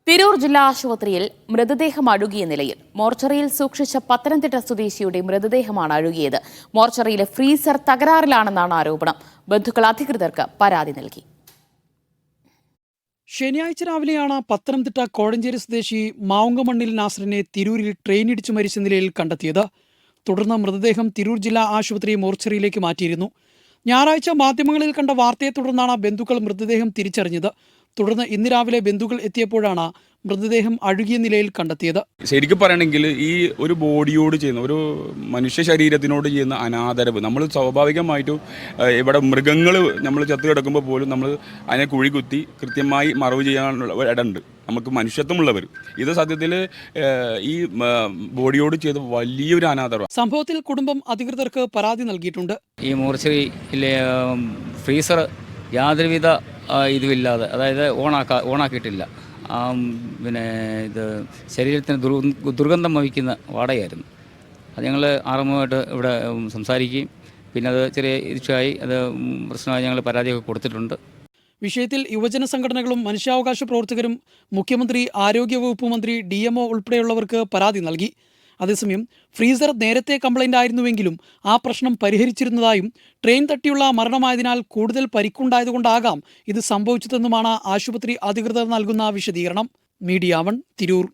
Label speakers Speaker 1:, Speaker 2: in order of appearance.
Speaker 1: തിരൂർ ജില്ലാ ആശുപത്രിയിൽ മൃതദേഹം അഴുകിയ നിലയിൽ. മോർച്ചറിയിൽ സൂക്ഷിച്ച പത്തനംതിട്ട സ്വദേശിയുടെ മൃതദേഹമാണ് അഴുകിയത്. മോർച്ചറിയിലെ ഫ്രീസർ തകരാറിലാണെന്നാണ് ആരോപണം. ബന്ധുക്കൾ അധികൃതർക്ക് പരാതി നൽകി.
Speaker 2: ശനിയാഴ്ച രാവിലെയാണ് പത്തനംതിട്ട കോഴഞ്ചേരി സ്വദേശി മാവുങ്കമണ്ണിൽ നാസറിനെ തിരൂരിൽ ട്രെയിനിടിച്ചു മരിച്ച നിലയിൽ കണ്ടെത്തിയത്. തുടർന്ന് മൃതദേഹം തിരൂർ ജില്ലാ ആശുപത്രി മോർച്ചറിയിലേക്ക് മാറ്റിയിരുന്നു. ഞായറാഴ്ച മാധ്യമങ്ങളിൽ കണ്ട വാർത്തയെ തുടർന്നാണ് ബന്ധുക്കൾ മൃതദേഹം തിരിച്ചറിഞ്ഞത്. തുടർന്ന് ഇന്ന് രാവിലെ ബന്ധുക്കൾ എത്തിയപ്പോഴാണ് മൃതദേഹം അഴുകിയ നിലയിൽ കണ്ടെത്തിയത്.
Speaker 3: ശരിക്കും പറയണമെങ്കിൽ ഈ ഒരു ബോഡിയോട് ചെയ്യുന്ന ഒരു മനുഷ്യ ശരീരത്തിനോട് ചെയ്യുന്ന അനാദരവ്, നമ്മൾ സ്വാഭാവികമായിട്ടും ഇവിടെ മൃഗങ്ങൾ നമ്മൾ ചത്തു കിടക്കുമ്പോൾ പോലും നമ്മൾ അതിനെ കുഴി കുത്തി കൃത്യമായി മറവ് ചെയ്യാനുള്ള ഇടമുണ്ട്. നമുക്ക് മനുഷ്യത്വമുള്ളവർ. ഇത് സത്യത്തിൽ ഈ ബോഡിയോട് ചെയ്ത വലിയൊരു അനാദരവ്.
Speaker 2: സംഭവത്തിൽ കുടുംബം അധികൃതർക്ക് പരാതി നൽകിയിട്ടുണ്ട്.
Speaker 4: ഈ മോർച്ചറിയിലെ ഫ്രീസർ യാതൊരുവിധ ഇതുമില്ലാതെ, അതായത് ഓണാക്കിയിട്ടില്ല. പിന്നെ ഇത് ശരീരത്തിന് ദുർഗന്ധം വഹിക്കുന്ന വാടകയായിരുന്നു. അത് ഞങ്ങൾ ആറുമായിട്ട് ഇവിടെ സംസാരിക്കുകയും പിന്നെ അത് ചെറിയ ഇഷ്യൂവായി, അത് പ്രശ്നമായി ഞങ്ങൾ പരാതിയൊക്കെ കൊടുത്തിട്ടുണ്ട്.
Speaker 2: വിഷയത്തിൽ യുവജന സംഘടനകളും മനുഷ്യാവകാശ പ്രവർത്തകരും മുഖ്യമന്ത്രി, ആരോഗ്യവകുപ്പ് മന്ത്രി, DMO ഉൾപ്പെടെയുള്ളവർക്ക് പരാതി നൽകി. അതേസമയം ഫ്രീസർ നേരത്തെ കംപ്ലൈൻ്റ് ആയിരുന്നുവെങ്കിലും ആ പ്രശ്നം പരിഹരിച്ചിരുന്നതായും ട്രെയിൻ തട്ടിയുള്ള മരണമായതിനാൽ കൂടുതൽ പരിക്കുണ്ടായതുകൊണ്ടാകാം ഇത് സംഭവിച്ചതെന്നുമാണ് ആശുപത്രി അധികൃതർ നൽകുന്ന വിശദീകരണം. മീഡിയ 1 തിരൂർ.